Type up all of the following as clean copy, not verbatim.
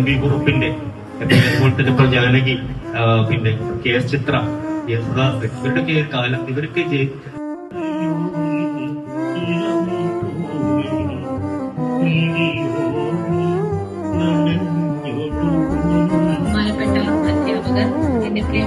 V കുറുപ്പിന്റെ അതുപോലെ തന്നെ ഇപ്പോൾ ജാനകി, പിന്നെ കെ എസ് ചിത്ര, യേശുദാസ്, ഇവരുടെയൊക്കെ കാലം ഇവരൊക്കെ ബഹുമാനപ്പെട്ട അധ്യാപകർ, എന്റെ പ്രിയ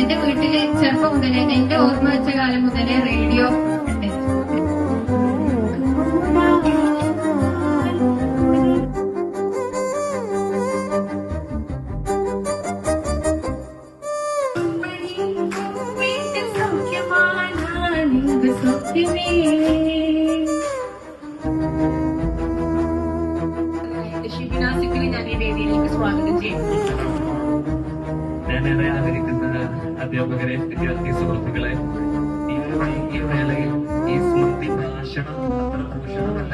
എന്റെ വീട്ടില് ചെറുപ്പം മുതലേ, എന്റെ ഓർമ്മ വെച്ച കാലം മുതലേ റേഡിയോ ഉണ്ട്. ഷിബിനാസിക്കിനെ ഞാൻ ഈ വേദിയിലേക്ക് സ്വാഗതം ചെയ്യുന്നു. ഞാനേറെ ആദരിക്കുന്ന അധ്യാപകരെ, വിദ്യാർത്ഥി സുഹൃത്തുക്കളെ, ഈ വേളയിൽ ഈ സ്മൃതി ഭാഷണം അത്ര ഭൂഷണമല്ല.